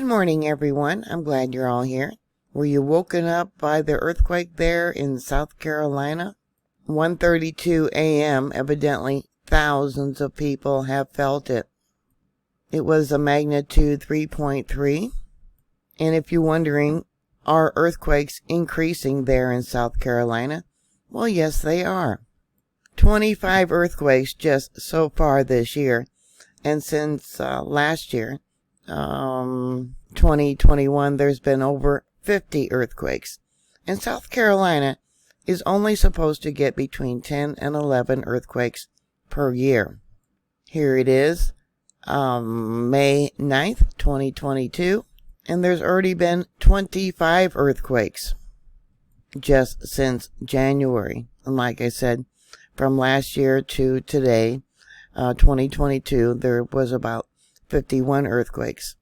Good morning, everyone. I'm glad you're all here. Were you woken up by the earthquake there in South Carolina? 1:32 a.m. Evidently, thousands of people have felt it. It was a magnitude 3.3. And if you're wondering, are earthquakes increasing there in South Carolina? Well, yes, they are. 25 earthquakes just so far this year. And since last year, 2021, there's been over 50 earthquakes. And South Carolina is only supposed to get between 10 and 11 earthquakes per year. Here it is, May 9th, 2022, and there's already been 25 earthquakes just since January. And like I said, from last year to today, 2022, there was about 51 earthquakes.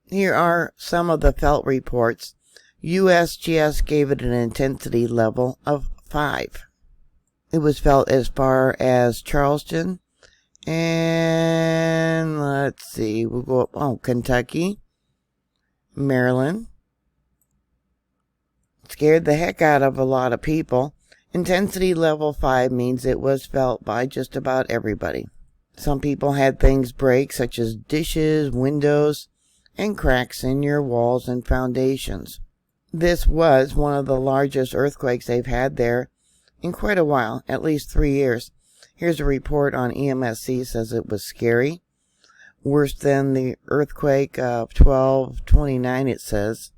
Here are some of the felt reports. USGS gave it an intensity level of 5. It was felt as far as Charleston, and let's see, we'll go up, Kentucky, Maryland. It scared the heck out of a lot of people. Intensity level 5 means it was felt by just about everybody. Some people had things break, such as dishes, windows, and cracks in your walls and foundations. This was one of the largest earthquakes they've had there in quite a while, at least 3 years. Here's a report on EMSC, says it was scary. Worse than the earthquake of 12/29, it says.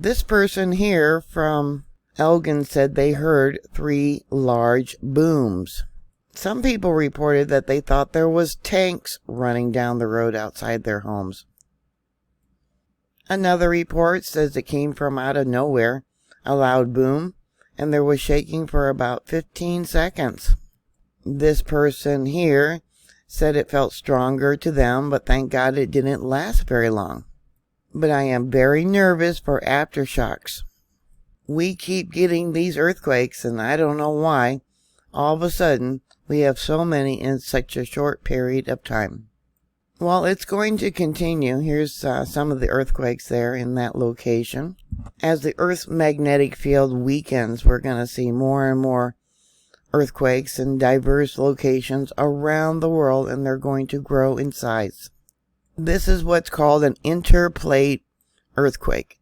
This person here from Elgin said they heard 3 large booms. Some people reported that they thought there was tanks running down the road outside their homes. Another report says it came from out of nowhere, a loud boom, and there was shaking for about 15 seconds. This person here said it felt stronger to them, but thank God it didn't last very long. But I am very nervous for aftershocks. We keep getting these earthquakes, and I don't know why. All of a sudden, we have so many in such a short period of time. Well, it's going to continue. Here's some of the earthquakes there in that location. As the Earth's magnetic field weakens, we're going to see more and more earthquakes in diverse locations around the world, and they're going to grow in size. This is what's called an interplate earthquake,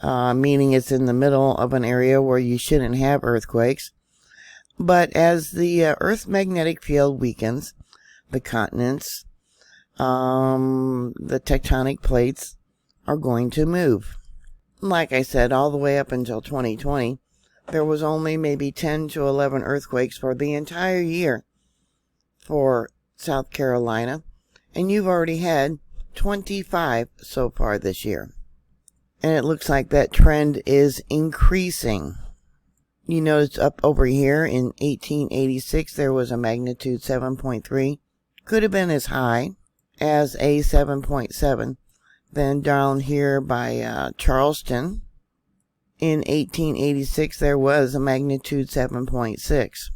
meaning it's in the middle of an area where you shouldn't have earthquakes. But as the Earth's magnetic field weakens, the continents, the tectonic plates are going to move. Like I said, all the way up until 2020, there was only maybe 10 to 11 earthquakes for the entire year for South Carolina, and you've already had 25 so far this year. And it looks like that trend is increasing. You notice up over here in 1886, there was a magnitude 7.3. Could have been as high as a 7.7. Then down here by Charleston, in 1886, there was a magnitude 7.6.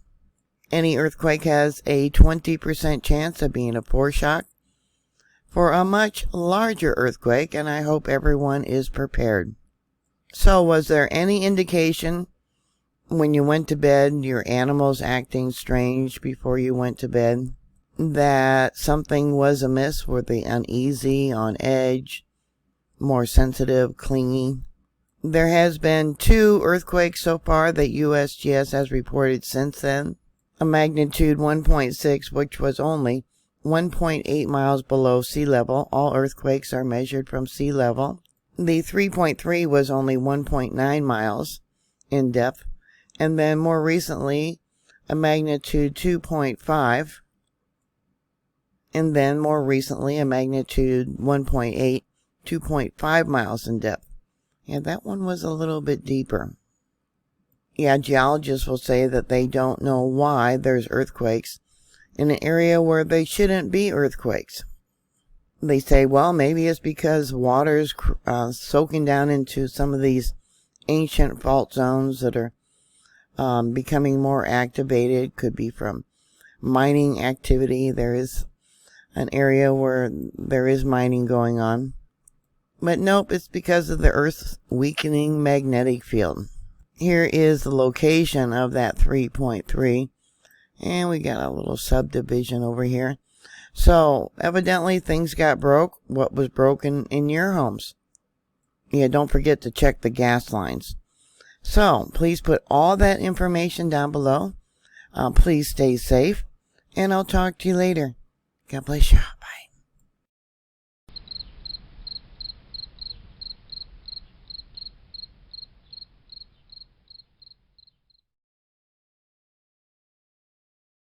Any earthquake has a 20% chance of being a foreshock for a much larger earthquake, and I hope everyone is prepared. So was there any indication when you went to bed, your animals acting strange before you went to bed, that something was amiss? Were they uneasy, on edge, more sensitive, clingy? There has been 2 earthquakes so far that USGS has reported since then. A magnitude 1.6, which was only 1.8 miles below sea level. All earthquakes are measured from sea level. The 3.3 was only 1.9 miles in depth. And then more recently, a magnitude 2.5. And then more recently, a magnitude 1.8, 2.5 miles in depth. Yeah, that one was a little bit deeper. Yeah, geologists will say that they don't know why there's earthquakes in an area where they shouldn't be earthquakes. They say, well, maybe it's because water's soaking down into some of these ancient fault zones that are becoming more activated. Could be from mining activity. There is an area where there is mining going on. But nope, it's because of the Earth's weakening magnetic field. Here is the location of that 3.3. And we got a little subdivision over here. So, evidently things got broke. What was broken in your homes? Yeah, don't forget to check the gas lines. So, please put all that information down below. Please stay safe. And I'll talk to you later. God bless you.